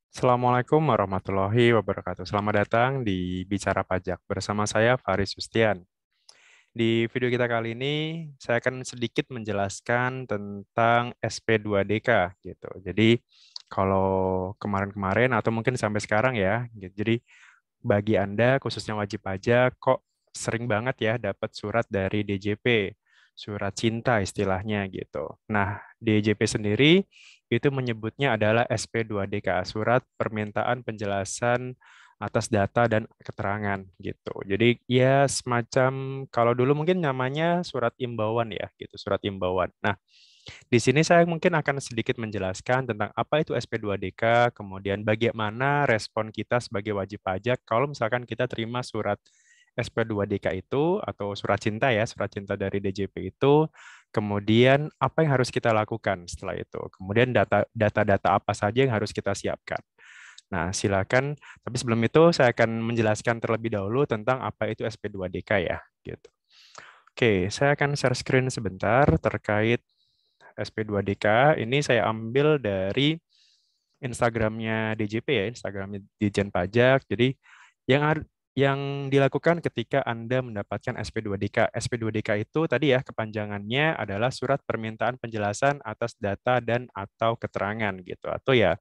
Assalamualaikum warahmatullahi wabarakatuh. Selamat datang di Bicara Pajak bersama saya Faris Justian. Di video kita kali ini saya akan sedikit menjelaskan tentang SP2DK gitu. Jadi kalau kemarin-kemarin atau mungkin sampai sekarang ya, gitu. Jadi bagi Anda khususnya wajib pajak kok sering banget ya dapat surat dari DJP, surat cinta istilahnya gitu. Nah, DJP sendiri itu menyebutnya adalah SP2DK, surat permintaan penjelasan atas data dan keterangan gitu. Jadi ya semacam kalau dulu mungkin namanya surat imbauan ya gitu, surat imbauan. Nah, di sini saya mungkin akan sedikit menjelaskan tentang apa itu SP2DK, kemudian bagaimana respon kita sebagai wajib pajak kalau misalkan kita terima surat SP2DK itu atau surat cinta ya, surat cinta dari DJP itu, kemudian apa yang harus kita lakukan setelah itu, kemudian data-data apa saja yang harus kita siapkan. Nah, silakan. Tapi sebelum itu saya akan menjelaskan terlebih dahulu tentang apa itu SP2DK ya, gitu. Oke, saya akan share screen sebentar terkait SP2DK. Ini saya ambil dari Instagramnya DJP ya, Instagramnya Dijen Pajak. Jadi yang yang dilakukan ketika Anda mendapatkan SP2DK. SP2DK itu tadi ya kepanjangannya adalah surat permintaan penjelasan atas data dan atau keterangan gitu. Atau ya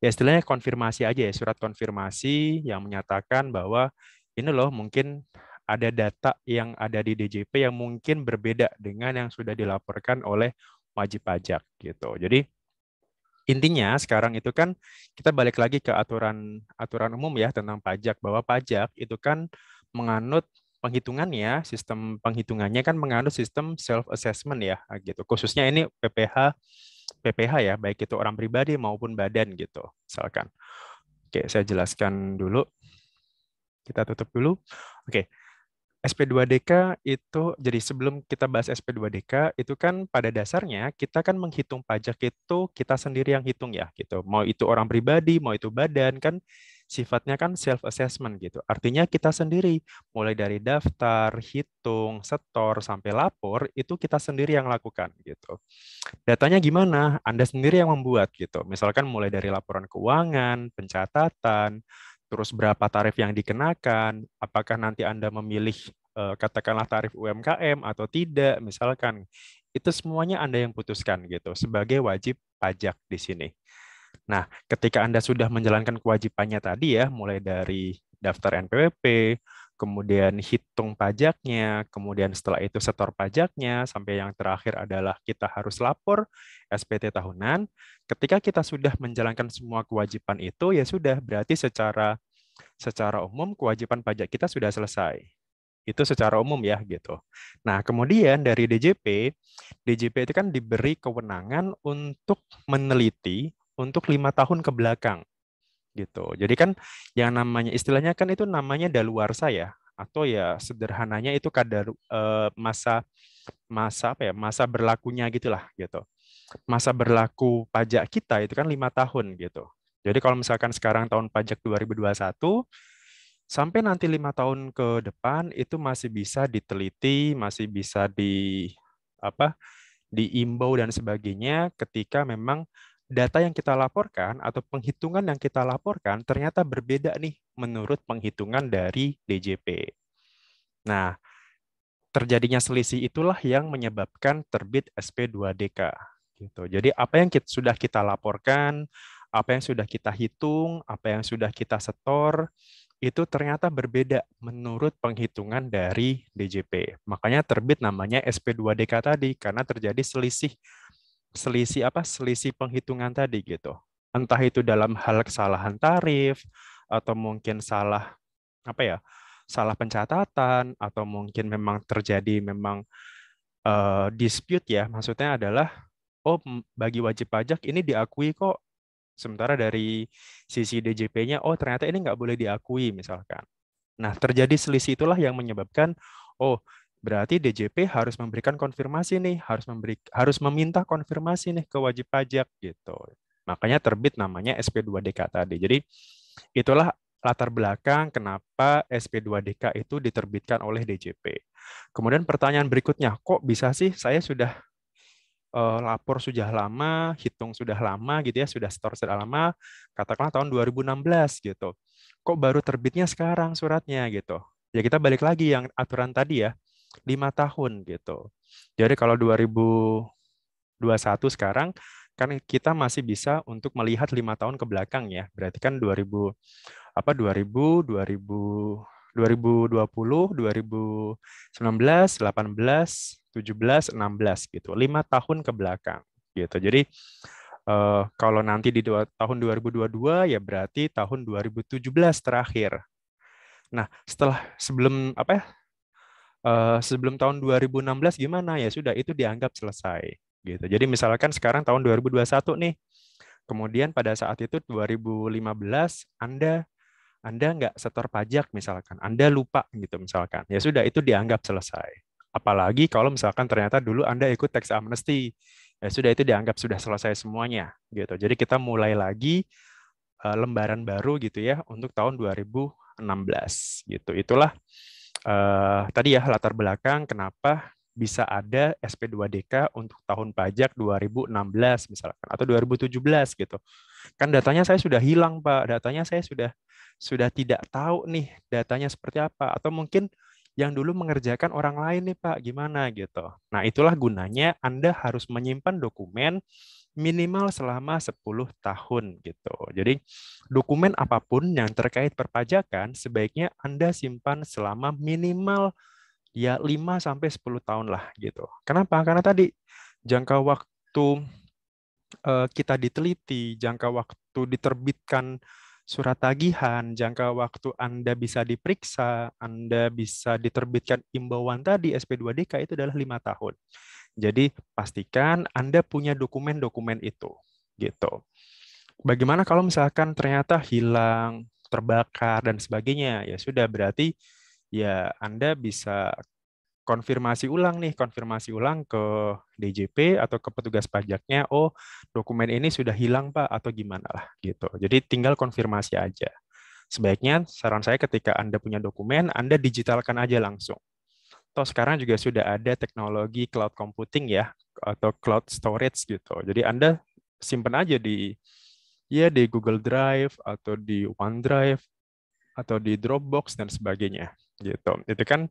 istilahnya konfirmasi aja ya, surat konfirmasi yang menyatakan bahwa ini loh mungkin ada data yang ada di DJP yang mungkin berbeda dengan yang sudah dilaporkan oleh wajib pajak gitu. Jadi intinya sekarang itu kan kita balik lagi ke aturan aturan umum ya tentang pajak bahwa pajak itu kan menganut penghitungannya, sistem penghitungannya kan menganut sistem self assessment ya gitu. Khususnya ini PPH ya, baik itu orang pribadi maupun badan gitu. Misalkan. Oke, saya jelaskan dulu. Kita tutup dulu. Oke, SP2DK itu, jadi sebelum kita bahas SP2DK, itu kan pada dasarnya kita kan menghitung pajak itu kita sendiri yang hitung ya, gitu. Mau itu orang pribadi, mau itu badan, kan sifatnya kan self-assessment gitu. Artinya kita sendiri, mulai dari daftar, hitung, setor, sampai lapor, itu kita sendiri yang lakukan gitu. Datanya gimana? Anda sendiri yang membuat gitu. Misalkan mulai dari laporan keuangan, pencatatan, terus berapa tarif yang dikenakan, apakah nanti Anda memilih katakanlah tarif UMKM atau tidak, misalkan. Itu semuanya Anda yang putuskan gitu sebagai wajib pajak di sini. Nah, ketika Anda sudah menjalankan kewajibannya tadi ya, mulai dari daftar NPWP, kemudian hitung pajaknya, kemudian setelah itu setor pajaknya, sampai yang terakhir adalah kita harus lapor SPT tahunan. Ketika kita sudah menjalankan semua kewajiban itu, ya sudah, berarti secara secara umum kewajiban pajak kita sudah selesai. Itu secara umum ya gitu. Nah, kemudian dari DJP itu kan diberi kewenangan untuk meneliti untuk 5 tahun ke belakang gitu. Jadi kan yang namanya istilahnya kan itu namanya daluarsa ya, atau ya sederhananya itu kadar masa masa apa ya masa berlakunya gitulah gitu. Masa berlaku pajak kita itu kan 5 tahun gitu. Jadi kalau misalkan sekarang tahun pajak 2021 sampai nanti 5 tahun ke depan itu masih bisa diteliti, masih bisa apa diimbau dan sebagainya ketika memang data yang kita laporkan atau penghitungan yang kita laporkan ternyata berbeda nih menurut penghitungan dari DJP. Nah, terjadinya selisih itulah yang menyebabkan terbit SP2DK gitu. Jadi apa yang sudah kita laporkan, apa yang sudah kita hitung, apa yang sudah kita setor itu ternyata berbeda menurut penghitungan dari DJP. Makanya terbit namanya SP2DK tadi karena terjadi selisih selisih apa? Selisih penghitungan tadi gitu. Entah itu dalam hal kesalahan tarif atau mungkin salah apa ya? Salah pencatatan atau mungkin memang terjadi memang dispute ya. Maksudnya adalah oh bagi wajib pajak ini diakui kok. Sementara dari sisi DJP-nya, oh ternyata ini nggak boleh diakui misalkan. Nah, terjadi selisih itulah yang menyebabkan, oh, berarti DJP harus memberikan konfirmasi nih, harus meminta konfirmasi nih ke wajib pajak gitu. Makanya terbit namanya SP2DK tadi. Jadi itulah latar belakang kenapa SP2DK itu diterbitkan oleh DJP. Kemudian pertanyaan berikutnya, kok bisa sih saya sudah lapor sudah lama, hitung sudah lama gitu ya, sudah store sudah lama, katakanlah tahun 2016 gitu. Kok baru terbitnya sekarang suratnya gitu. Ya kita balik lagi yang aturan tadi ya, 5 tahun gitu. Jadi kalau 2021 sekarang kan kita masih bisa untuk melihat 5 tahun ke belakang ya. Berarti kan 2000 apa 2000 2000 2020 2019 18 17 16 gitu. 5 tahun ke belakang gitu. Jadi kalau nanti di tahun 2022 ya berarti tahun 2017 terakhir. Nah, sebelum apa ya? Sebelum tahun 2016 gimana ya sudah itu dianggap selesai gitu. Jadi misalkan sekarang tahun 2021 nih. Kemudian pada saat itu 2015 Anda nggak setor pajak misalkan, Anda lupa gitu misalkan. Ya sudah itu dianggap selesai. Apalagi kalau misalkan ternyata dulu Anda ikut tax amnesty. Ya sudah itu dianggap sudah selesai semuanya gitu. Jadi kita mulai lagi lembaran baru gitu ya untuk tahun 2016 gitu. Itulah tadi ya latar belakang kenapa bisa ada SP2DK untuk tahun pajak 2016 misalkan atau 2017 gitu. Kan datanya saya sudah hilang, Pak. Datanya saya sudah tidak tahu nih datanya seperti apa atau mungkin yang dulu mengerjakan orang lain nih, Pak. Gimana gitu. Nah, itulah gunanya Anda harus menyimpan dokumen minimal selama 10 tahun gitu. Jadi dokumen apapun yang terkait perpajakan sebaiknya Anda simpan selama minimal ya 5 sampai 10 tahun lah gitu. Kenapa? Karena tadi jangka waktu kita diteliti, jangka waktu diterbitkan surat tagihan, jangka waktu Anda bisa diperiksa, Anda bisa diterbitkan imbauan tadi SP2DK itu adalah 5 tahun. Jadi pastikan Anda punya dokumen-dokumen itu, gitu. Bagaimana kalau misalkan ternyata hilang, terbakar dan sebagainya? Ya sudah berarti ya Anda bisa konfirmasi ulang ke DJP atau ke petugas pajaknya, oh dokumen ini sudah hilang Pak atau gimana lah gitu. Jadi tinggal konfirmasi aja. Sebaiknya saran saya ketika Anda punya dokumen, Anda digitalkan aja langsung. Toh sekarang juga sudah ada teknologi cloud computing ya atau cloud storage gitu. Jadi Anda simpan aja di Google Drive atau di OneDrive atau di Dropbox dan sebagainya gitu. Itu kan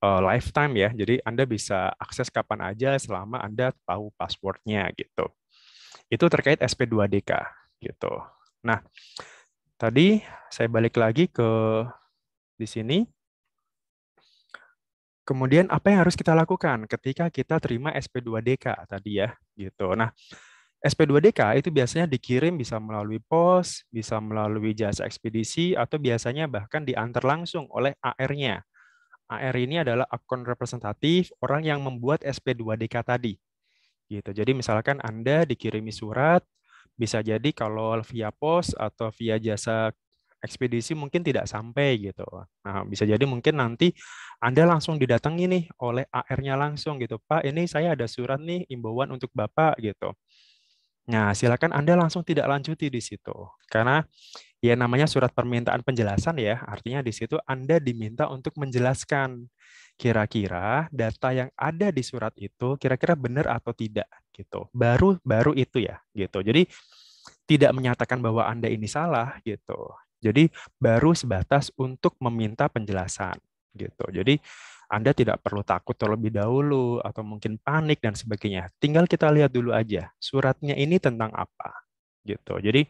lifetime ya. Jadi Anda bisa akses kapan aja selama Anda tahu passwordnya gitu. Itu terkait SP2DK gitu. Nah, tadi saya balik lagi ke di sini. Kemudian apa yang harus kita lakukan ketika kita terima SP2DK tadi ya gitu. Nah, SP2DK itu biasanya dikirim bisa melalui pos, bisa melalui jasa ekspedisi atau biasanya bahkan diantar langsung oleh AR-nya. AR ini adalah akun representatif orang yang membuat SP2DK tadi. Gitu. Jadi misalkan Anda dikirimi surat, bisa jadi kalau via pos atau via jasa ekspedisi mungkin tidak sampai gitu. Nah, bisa jadi mungkin nanti Anda langsung didatangi nih oleh AR-nya langsung gitu. Pak, ini saya ada surat nih imbauan untuk Bapak gitu. Nah, silakan Anda langsung tidak lanjuti di situ. Karena ya namanya surat permintaan penjelasan ya, artinya di situ Anda diminta untuk menjelaskan kira-kira data yang ada di surat itu kira-kira benar atau tidak gitu. Baru baru itu ya gitu. Jadi tidak menyatakan bahwa Anda ini salah gitu. Jadi baru sebatas untuk meminta penjelasan gitu. Jadi Anda tidak perlu takut terlebih dahulu atau mungkin panik dan sebagainya. Tinggal kita lihat dulu aja suratnya ini tentang apa gitu. Jadi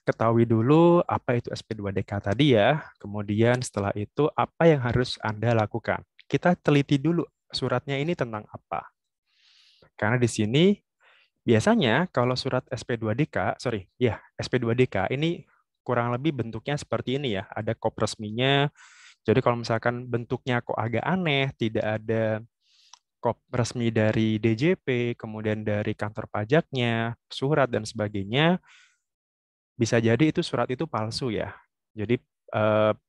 ketahui dulu apa itu SP2DK tadi ya. Kemudian setelah itu apa yang harus Anda lakukan. Kita teliti dulu suratnya ini tentang apa. Karena di sini biasanya kalau surat SP2DK, sorry, ya SP2DK ini kurang lebih bentuknya seperti ini ya. Ada kop resminya. Jadi kalau misalkan bentuknya kok agak aneh, tidak ada kop resmi dari DJP, kemudian dari kantor pajaknya, surat dan sebagainya, bisa jadi itu surat itu palsu ya. Jadi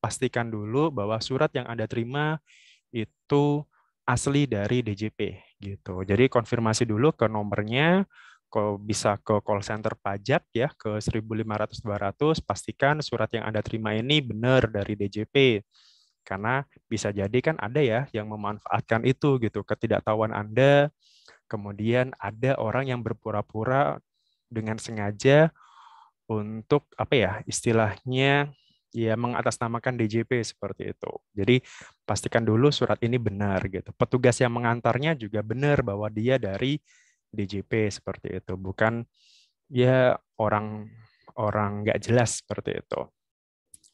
pastikan dulu bahwa surat yang Anda terima itu asli dari DJP gitu. Jadi konfirmasi dulu ke nomornya, kok bisa ke call center pajak ya ke 1500 200 pastikan surat yang Anda terima ini benar dari DJP. Karena bisa jadi kan ada ya yang memanfaatkan itu gitu, ketidaktahuan Anda Kemudian ada orang yang berpura-pura dengan sengaja untuk apa ya, istilahnya ya mengatasnamakan DJP seperti itu. Jadi pastikan dulu surat ini benar gitu. Petugas yang mengantarnya juga benar bahwa dia dari DJP seperti itu, bukan ya orang orang nggak jelas seperti itu.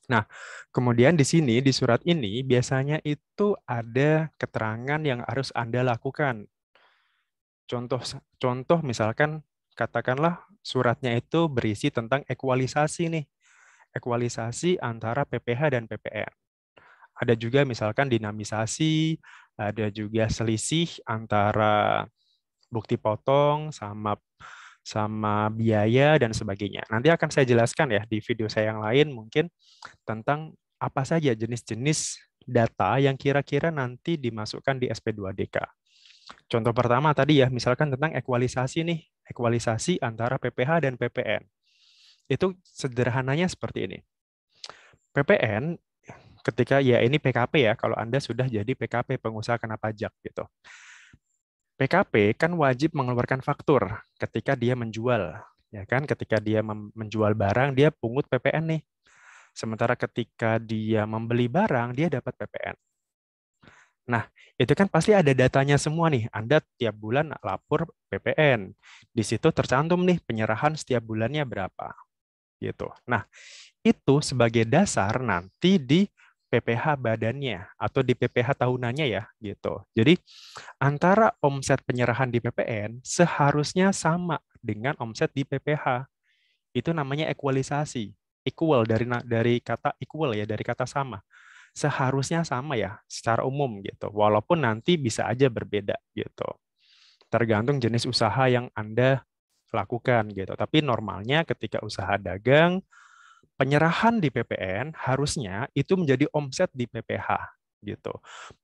Nah, kemudian di sini di surat ini biasanya itu ada keterangan yang harus Anda lakukan. Contoh contoh misalkan katakanlah suratnya itu berisi tentang ekualisasi nih. Ekualisasi antara PPH dan PPN. Ada juga misalkan dinamisasi, ada juga selisih antara bukti potong sama sama biaya dan sebagainya. Nanti akan saya jelaskan ya di video saya yang lain mungkin tentang apa saja jenis-jenis data yang kira-kira nanti dimasukkan di SP2DK. Contoh pertama tadi ya, misalkan tentang ekualisasi nih, ekualisasi antara PPH dan PPN. Itu sederhananya seperti ini. PPN ketika ya ini PKP ya, kalau Anda sudah jadi PKP pengusaha kena pajak gitu. PKP kan wajib mengeluarkan faktur ketika dia menjual, ya kan? Ketika dia menjual barang dia pungut PPN nih. Sementara ketika dia membeli barang dia dapat PPN. Nah, itu kan pasti ada datanya semua nih. Anda tiap bulan lapor PPN. Di situ tercantum nih penyerahan setiap bulannya berapa gitu. Nah, itu sebagai dasar nanti di PPH badannya atau di PPH tahunannya ya gitu. Jadi antara omset penyerahan di PPN seharusnya sama dengan omset di PPH. Itu namanya ekualisasi. Equal dari kata equal ya, dari kata sama. Seharusnya sama ya secara umum gitu. Walaupun nanti bisa aja berbeda gitu. Tergantung jenis usaha yang Anda lakukan gitu. Tapi normalnya ketika usaha dagang, penyerahan di PPN harusnya itu menjadi omset di PPH gitu.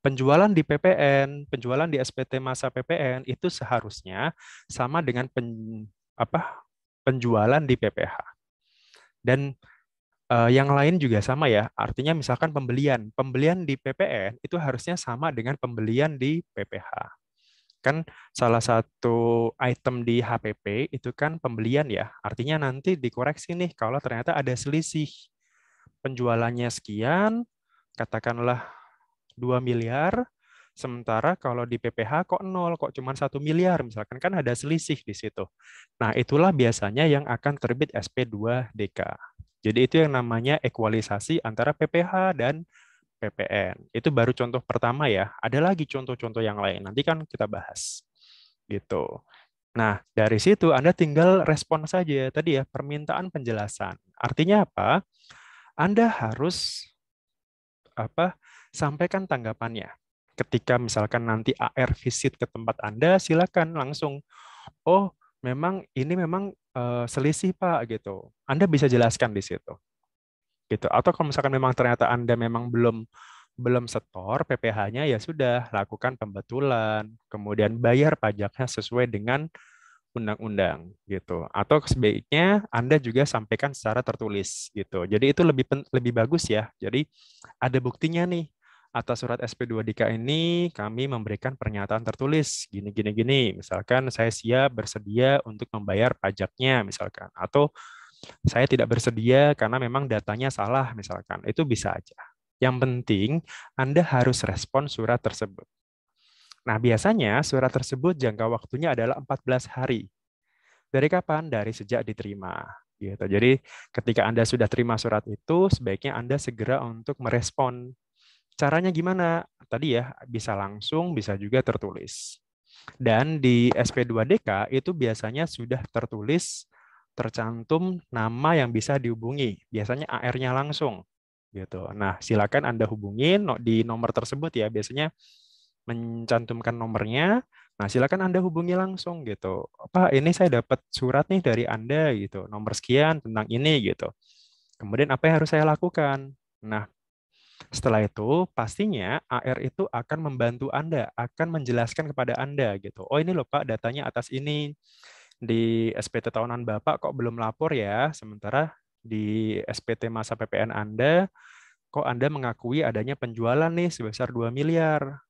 Penjualan di PPN, penjualan di SPT masa PPN itu seharusnya sama dengan penjualan di PPH. Dan yang lain juga sama ya. Artinya misalkan pembelian di PPN itu harusnya sama dengan pembelian di PPH. Kan salah satu item di HPP itu kan pembelian ya. Artinya nanti dikoreksi nih kalau ternyata ada selisih. Penjualannya sekian, katakanlah 2 miliar, sementara kalau di PPH kok nol, kok cuma 1 miliar, misalkan kan ada selisih di situ. Nah, itulah biasanya yang akan terbit SP2DK. Jadi itu yang namanya ekualisasi antara PPH dan PPN. Itu baru contoh pertama ya. Ada lagi contoh-contoh yang lain. Nanti kan kita bahas. Gitu. Nah, dari situ Anda tinggal respon saja. Tadi ya, permintaan penjelasan. Artinya apa? Anda harus sampaikan tanggapannya. Ketika misalkan nanti AR visit ke tempat Anda, silakan langsung, oh memang ini memang selisih Pak gitu. Anda bisa jelaskan di situ. Gitu. Atau kalau misalkan memang ternyata Anda memang belum belum setor PPH-nya ya sudah lakukan pembetulan, kemudian bayar pajaknya sesuai dengan undang-undang gitu. Atau sebaiknya Anda juga sampaikan secara tertulis gitu. Jadi itu lebih bagus ya. Jadi ada buktinya nih. Atas surat SP2DK ini kami memberikan pernyataan tertulis gini gini gini. Misalkan saya siap bersedia untuk membayar pajaknya misalkan atau saya tidak bersedia karena memang datanya salah misalkan. Itu bisa aja. Yang penting Anda harus respon surat tersebut. Nah, biasanya surat tersebut jangka waktunya adalah 14 hari. Dari kapan? Dari sejak diterima. Gitu. Jadi ketika Anda sudah terima surat itu, sebaiknya Anda segera untuk merespon. Caranya gimana? Tadi ya, bisa langsung, bisa juga tertulis. Dan di SP2DK itu biasanya sudah tertulis, tercantum nama yang bisa dihubungi. Biasanya AR-nya langsung. Gitu. Nah, silakan Anda hubungin di nomor tersebut ya. Biasanya mencantumkan nomornya. Nah, silakan Anda hubungi langsung gitu. Pak, ini saya dapat surat nih dari Anda gitu, nomor sekian tentang ini gitu. Kemudian apa yang harus saya lakukan? Nah, setelah itu pastinya AR itu akan membantu Anda, akan menjelaskan kepada Anda gitu. Oh, ini loh Pak, datanya atas ini. Di SPT tahunan Bapak kok belum lapor ya, sementara di SPT masa PPN Anda kok Anda mengakui adanya penjualan nih sebesar 2 miliar.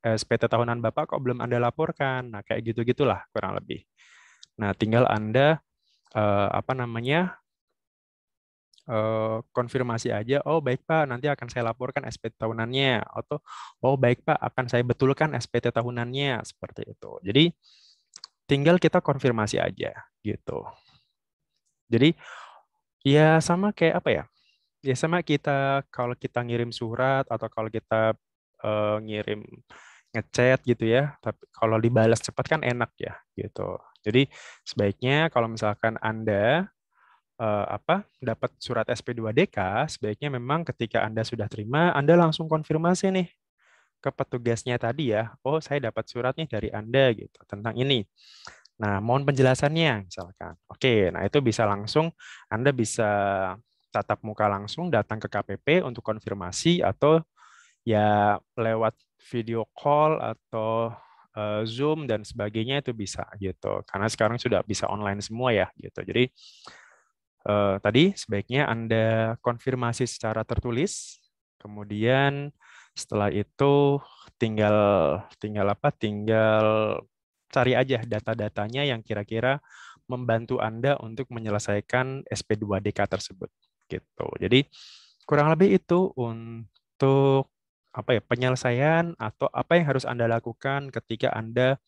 SPT tahunan Bapak kok belum Anda laporkan. Nah, kayak gitu-gitulah kurang lebih. Nah, tinggal Anda apa namanya konfirmasi aja, oh baik Pak, nanti akan saya laporkan SPT tahunannya, atau oh baik Pak, akan saya betulkan SPT tahunannya, seperti itu. Jadi tinggal kita konfirmasi aja gitu. Jadi ya sama kayak apa ya? Ya sama kita kalau kita ngirim surat atau kalau kita ngirim ngechat gitu ya, tapi kalau dibalas cepat kan enak ya gitu. Jadi sebaiknya kalau misalkan Anda dapat surat SP2DK, sebaiknya memang ketika Anda sudah terima, Anda langsung konfirmasi nih ke petugasnya tadi ya. Oh, saya dapat suratnya dari Anda gitu tentang ini. Nah, mohon penjelasannya misalkan. Oke, nah itu bisa langsung Anda bisa tatap muka langsung datang ke KPP untuk konfirmasi atau ya lewat video call atau Zoom dan sebagainya itu bisa gitu. Karena sekarang sudah bisa online semua ya gitu. Jadi tadi sebaiknya Anda konfirmasi secara tertulis, kemudian setelah itu tinggal tinggal apa? Tinggal cari aja data-datanya yang kira-kira membantu Anda untuk menyelesaikan SP2DK tersebut gitu. Jadi kurang lebih itu untuk apa ya penyelesaian atau apa yang harus Anda lakukan ketika Anda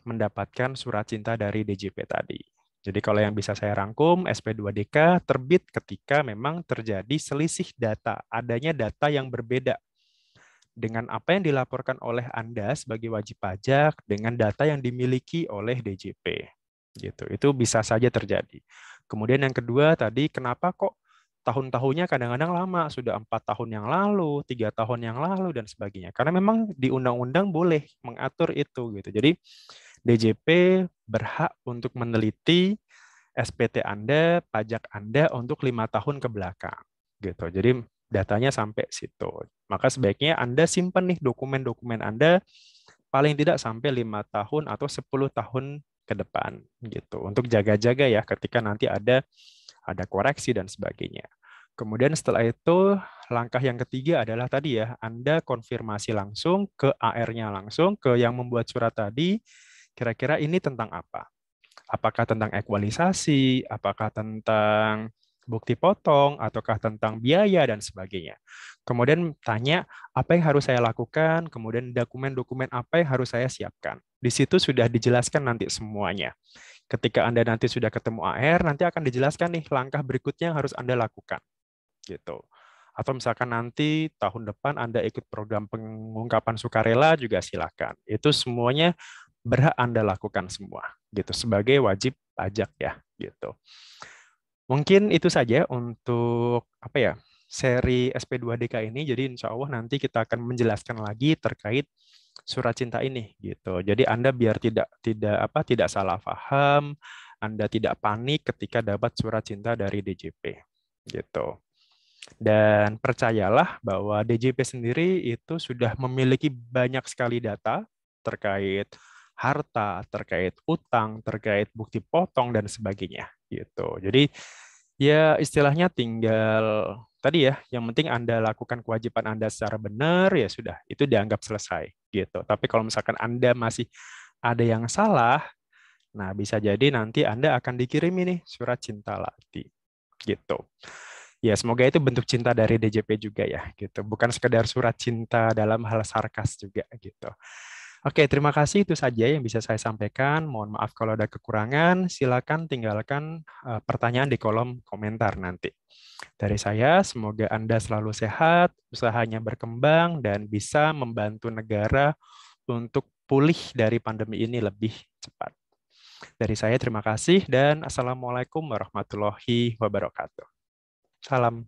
mendapatkan surat cinta dari DJP tadi. Jadi kalau yang bisa saya rangkum, SP2DK terbit ketika memang terjadi selisih data, adanya data yang berbeda dengan apa yang dilaporkan oleh Anda sebagai wajib pajak dengan data yang dimiliki oleh DJP. Gitu. Itu bisa saja terjadi. Kemudian yang kedua tadi, kenapa kok tahun-tahunnya kadang-kadang lama, sudah 4 tahun yang lalu, 3 tahun yang lalu, dan sebagainya. Karena memang di undang-undang boleh mengatur itu. Gitu. Jadi DJP berhak untuk meneliti SPT Anda, pajak Anda untuk 5 tahun ke belakang. Gitu. Jadi datanya sampai situ. Maka sebaiknya Anda simpan nih dokumen-dokumen Anda paling tidak sampai 5 tahun atau 10 tahun ke depan gitu. Untuk jaga-jaga ya ketika nanti ada koreksi dan sebagainya. Kemudian setelah itu langkah yang ketiga adalah tadi ya, Anda konfirmasi langsung ke AR-nya langsung ke yang membuat surat tadi, kira-kira ini tentang apa? Apakah tentang ekualisasi, apakah tentang bukti potong, ataukah tentang biaya, dan sebagainya. Kemudian tanya, apa yang harus saya lakukan, kemudian dokumen-dokumen apa yang harus saya siapkan. Di situ sudah dijelaskan nanti semuanya. Ketika Anda nanti sudah ketemu AR, nanti akan dijelaskan nih langkah berikutnya yang harus Anda lakukan. Gitu. Atau misalkan nanti tahun depan Anda ikut program pengungkapan sukarela juga silakan. Itu semuanya berhak Anda lakukan semua gitu sebagai wajib pajak ya gitu. Mungkin itu saja untuk apa ya seri SP2DK ini. Jadi insya Allah nanti kita akan menjelaskan lagi terkait surat cinta ini gitu. Jadi Anda biar tidak salah paham, Anda tidak panik ketika dapat surat cinta dari DJP gitu. Dan percayalah bahwa DJP sendiri itu sudah memiliki banyak sekali data terkait harta, terkait utang, terkait bukti potong dan sebagainya gitu. Jadi ya istilahnya tinggal tadi ya, yang penting Anda lakukan kewajiban Anda secara benar ya sudah, itu dianggap selesai gitu. Tapi kalau misalkan Anda masih ada yang salah, nah bisa jadi nanti Anda akan dikirimi nih surat cinta lagi gitu. Ya, semoga itu bentuk cinta dari DJP juga ya, gitu. Bukan sekedar surat cinta dalam hal sarkas juga, gitu. Oke, terima kasih. Itu saja yang bisa saya sampaikan. Mohon maaf kalau ada kekurangan. Silakan tinggalkan pertanyaan di kolom komentar nanti. Dari saya, semoga Anda selalu sehat, usahanya berkembang, dan bisa membantu negara untuk pulih dari pandemi ini lebih cepat. Dari saya, terima kasih, dan Assalamualaikum warahmatullahi wabarakatuh. Salam.